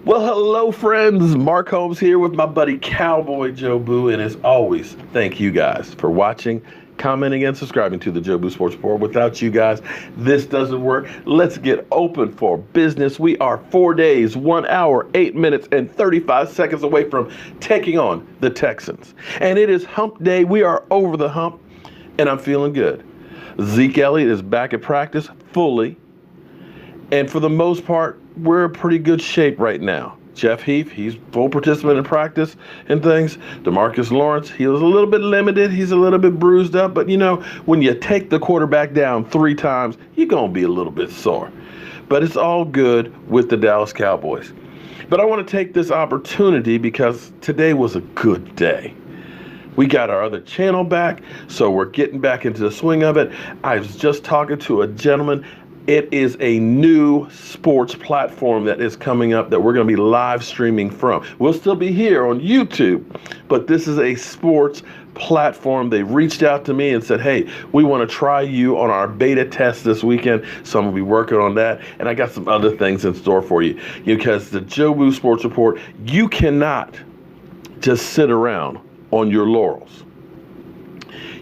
Well, hello, friends. Mark Holmes here with my buddy Cowboy Joe Boo. And as always, thank you guys for watching, commenting, and subscribing to the Joe Boo Sports Report. Without you guys, this doesn't work. Let's get open for business. We are 4 days, 1 hour, 8 minutes, and 35 seconds away from taking on the Texans. And it is hump day. We are over the hump, and I'm feeling good. Zeke Elliott is back at practice fully. And for the most part, we're in pretty good shape right now. Jeff Heath, he's full participant in practice and things. DeMarcus Lawrence, he was a little bit limited. He's a little bit bruised up. But, when you take the quarterback down 3 times, you're going to be a little bit sore. But it's all good with the Dallas Cowboys. But I want to take this opportunity because today was a good day. We got our other channel back, so we're getting back into the swing of it. I was just talking to a gentleman. It is a new sports platform that is coming up that we're going to be live streaming from. We'll still be here on YouTube, but this is a sports platform. They reached out to me and said, hey, we want to try you on our beta test this weekend. So I'm going to be working on that. And I got some other things in store for you because the Joe Boo Sports Report, you cannot just sit around on your laurels.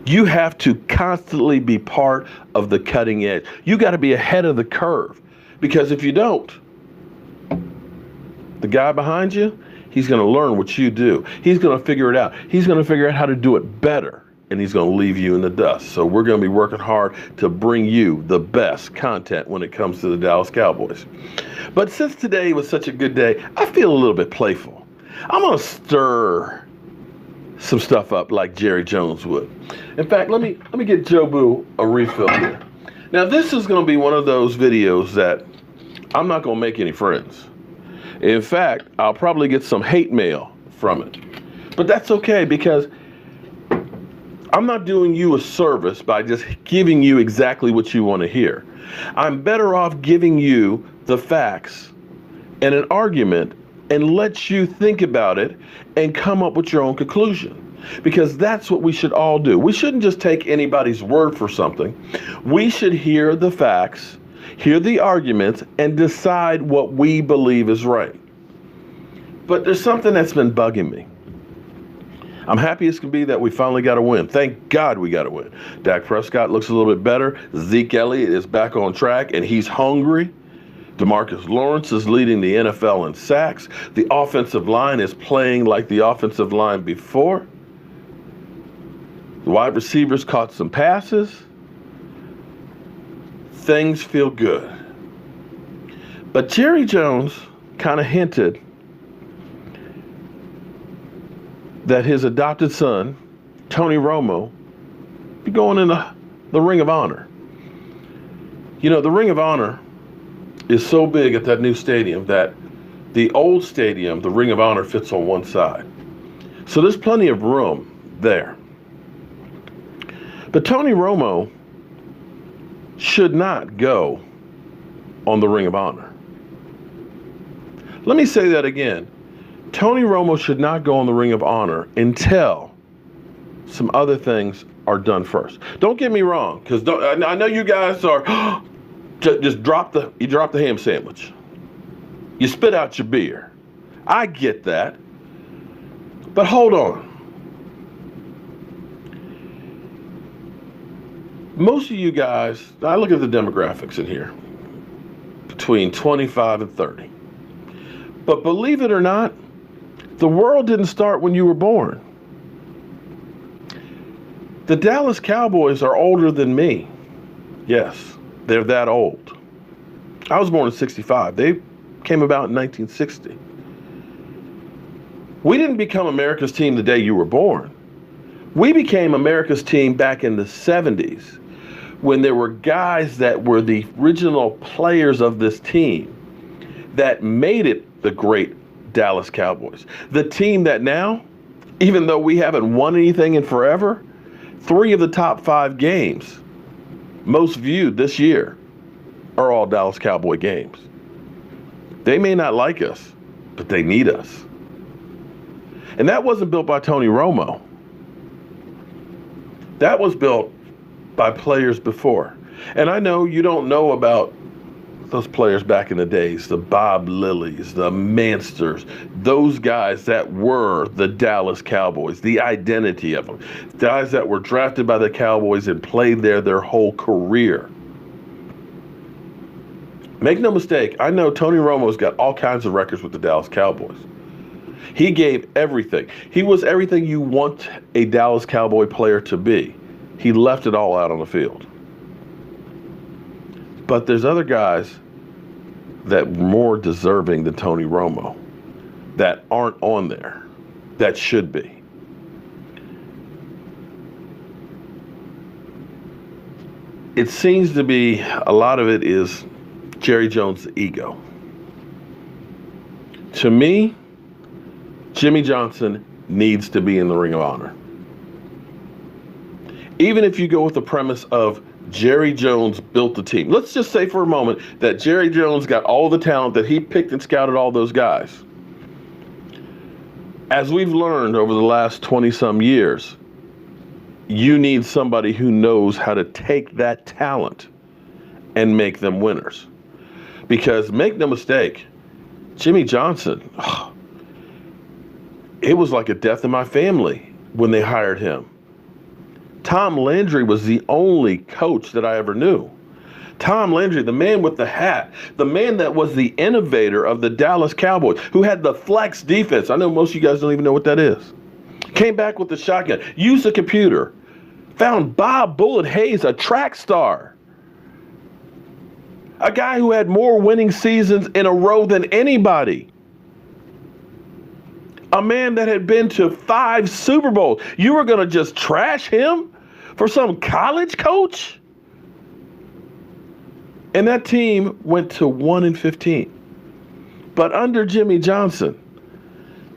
You have to constantly be part of the cutting edge. You got to be ahead of the curve, because if you don't, the guy behind you, he's going to learn what you do. He's going to figure it out. He's going to figure out how to do it better, and he's going to leave you in the dust. So we're going to be working hard to bring you the best content when it comes to the Dallas Cowboys. But since today was such a good day, I feel a little bit playful. I'm going to stir some stuff up like Jerry Jones would. In fact, let me get Joe Boo a refill here. Now, this is going to be one of those videos that I'm not going to make any friends. In fact, I'll probably get some hate mail from it. But that's okay, because I'm not doing you a service by just giving you exactly what you want to hear. I'm better off giving you the facts and an argument and let you think about it and come up with your own conclusion. Because that's what we should all do. We shouldn't just take anybody's word for something. We should hear the facts, hear the arguments, and decide what we believe is right. But there's something that's been bugging me. I'm happy as can be that we finally got a win. Thank God we got a win. Dak Prescott looks a little bit better. Zeke Elliott is back on track, and he's hungry. DeMarcus Lawrence is leading the NFL in sacks. The offensive line is playing like the offensive line before. The wide receivers caught some passes. Things feel good. But Jerry Jones kind of hinted that his adopted son, Tony Romo, be going in the Ring of Honor. The Ring of Honor is so big at that new stadium that the old stadium, the Ring of Honor, fits on one side. So there's plenty of room there. But Tony Romo should not go on the Ring of Honor. Let me say that again. Tony Romo should not go on the Ring of Honor until some other things are done first. Don't get me wrong, because I know you guys are just drop the ham sandwich. You spit out your beer. I get that. But hold on. Most of you guys, I look at the demographics in here, between 25 and 30. But believe it or not, the world didn't start when you were born. The Dallas Cowboys are older than me. Yes, they're that old. I was born in 65. They came about in 1960. We didn't become America's team the day you were born. We became America's team back in the 70s, when there were guys that were the original players of this team that made it the great Dallas Cowboys. The team that now, even though we haven't won anything in forever, 3 of the top 5 games most viewed this year are all Dallas Cowboy games. They may not like us, but they need us. And that wasn't built by Tony Romo. That was built by players before. And I know you don't know about those players back in the days, the Bob Lillies, the Mansters, those guys that were the Dallas Cowboys, the identity of them, guys that were drafted by the Cowboys and played there their whole career. Make no mistake, I know Tony Romo's got all kinds of records with the Dallas Cowboys. He gave everything. He was everything you want a Dallas Cowboy player to be. He left it all out on the field. But there's other guys that are more deserving than Tony Romo that aren't on there that should be. It seems to be a lot of it is Jerry Jones' ego. To me, Jimmie Johnson needs to be in the Ring of Honor. Even if you go with the premise of Jerry Jones built the team. Let's just say for a moment that Jerry Jones got all the talent, that he picked and scouted all those guys. As we've learned over the last 20-some years, you need somebody who knows how to take that talent and make them winners. Because make no mistake, Jimmie Johnson, it was like a death in my family when they hired him. Tom Landry was the only coach that I ever knew. Tom Landry, the man with the hat, the man that was the innovator of the Dallas Cowboys, who had the flex defense. I know most of you guys don't even know what that is. Came back with the shotgun, used a computer, found Bob Bullet Hayes, a track star. A guy who had more winning seasons in a row than anybody. A man that had been to 5 Super Bowls. You were going to just trash him for some college coach? And that team went to 1-15. But under Jimmie Johnson,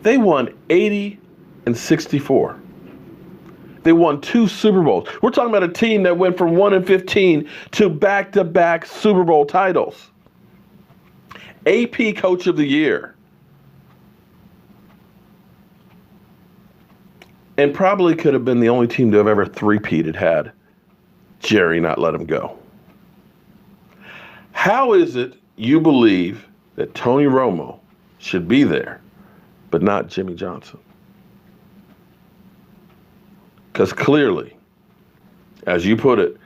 they won 80-64. They won 2 Super Bowls. We're talking about a team that went from 1-15 to back-to-back Super Bowl titles. AP Coach of the Year. And probably could have been the only team to have ever three-peated had Jerry not let him go. How is it you believe that Tony Romo should be there, but not Jimmie Johnson? Because clearly, as you put it,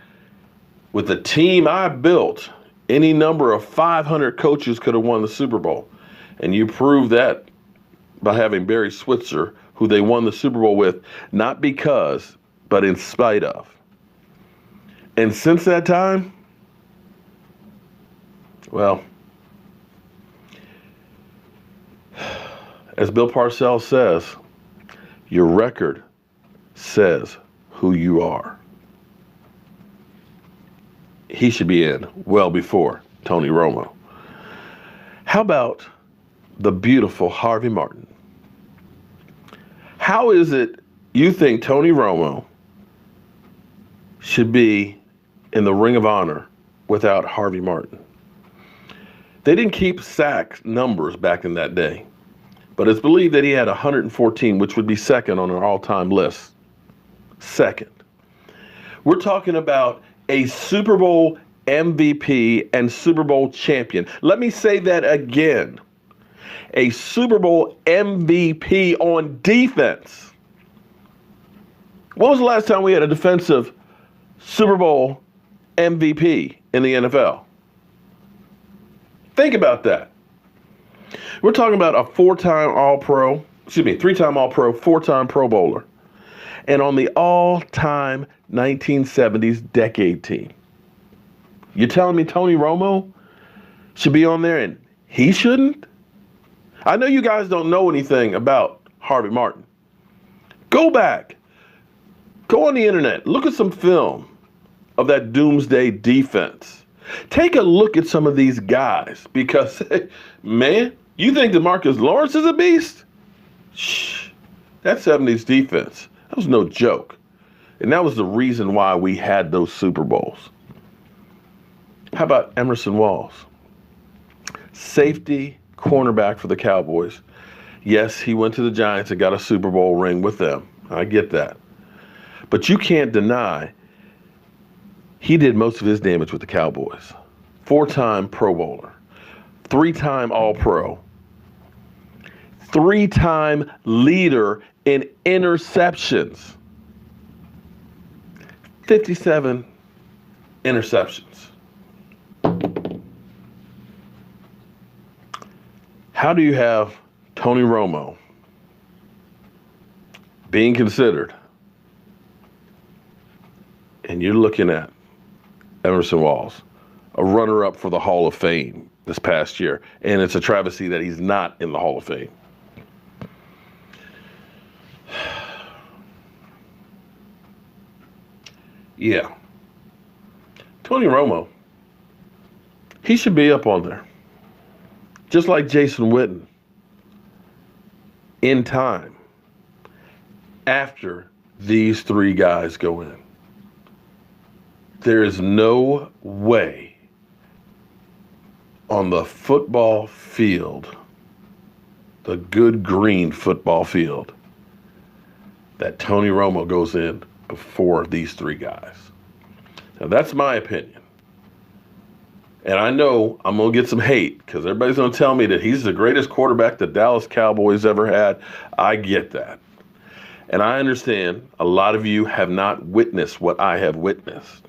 with the team I built, any number of 500 coaches could have won the Super Bowl. And you proved that by having Barry Switzer, who they won the Super Bowl with, not because, but in spite of. And since that time, well, as Bill Parcells says, your record says who you are. He should be in well before Tony Romo. How about the beautiful Harvey Martin? How is it you think Tony Romo should be in the Ring of Honor without Harvey Martin? They didn't keep sack numbers back in that day, but it's believed that he had 114, which would be second on our all-time list. Second. We're talking about a Super Bowl MVP and Super Bowl champion. Let me say that again. A Super Bowl MVP on defense. When was the last time we had a defensive Super Bowl MVP in the NFL? Think about that. We're talking about a 3-time All-Pro, 4-time Pro Bowler, and on the all-time 1970s decade team. You're telling me Tony Romo should be on there and he shouldn't? I know you guys don't know anything about Harvey Martin. Go back. Go on the internet. Look at some film of that doomsday defense. Take a look at some of these guys because, man, you think DeMarcus Lawrence is a beast? Shh. That 70s defense, that was no joke. And that was the reason why we had those Super Bowls. How about Emerson Walls? Safety, cornerback for the Cowboys. Yes, he went to the Giants and got a Super Bowl ring with them. I get that. But you can't deny he did most of his damage with the Cowboys. 4-time Pro Bowler, 3-time All-Pro, 3-time leader in interceptions, 57 interceptions. How do you have Tony Romo being considered, and you're looking at Emerson, a runner-up for the Hall of Fame this past year, and it's a travesty that he's not in the Hall of Fame? Yeah. Tony Romo, he should be up on there. Just like Jason Witten, in time, after these 3 guys go in. There is no way on the football field, the good green football field, that Tony Romo goes in before these 3 guys. Now, that's my opinion. And I know I'm going to get some hate because everybody's going to tell me that he's the greatest quarterback the Dallas Cowboys ever had. I get that. And I understand a lot of you have not witnessed what I have witnessed.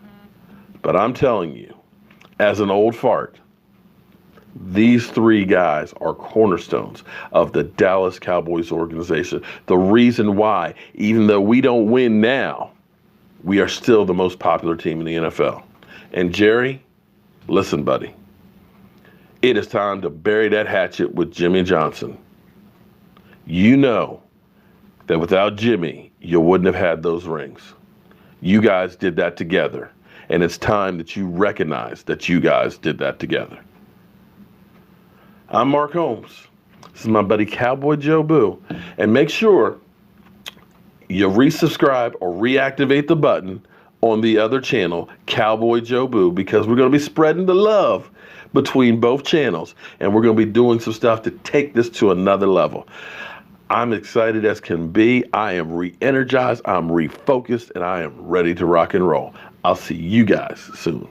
But I'm telling you, as an old fart, these 3 guys are cornerstones of the Dallas Cowboys organization. The reason why, even though we don't win now, we are still the most popular team in the NFL. And Jerry, listen, buddy, it is time to bury that hatchet with Jimmie Johnson. You know that without Jimmie, you wouldn't have had those rings. You guys did that together, and it's time that you recognize that you guys did that together. I'm Mark Holmes. This is my buddy Cowboy Joe Boo. And make sure you resubscribe or reactivate the button on the other channel, Cowboy Joe Boo, because we're going to be spreading the love between both channels, and we're going to be doing some stuff to take this to another level. I'm excited as can be. I am re-energized, I'm refocused, and I am ready to rock and roll. I'll see you guys soon.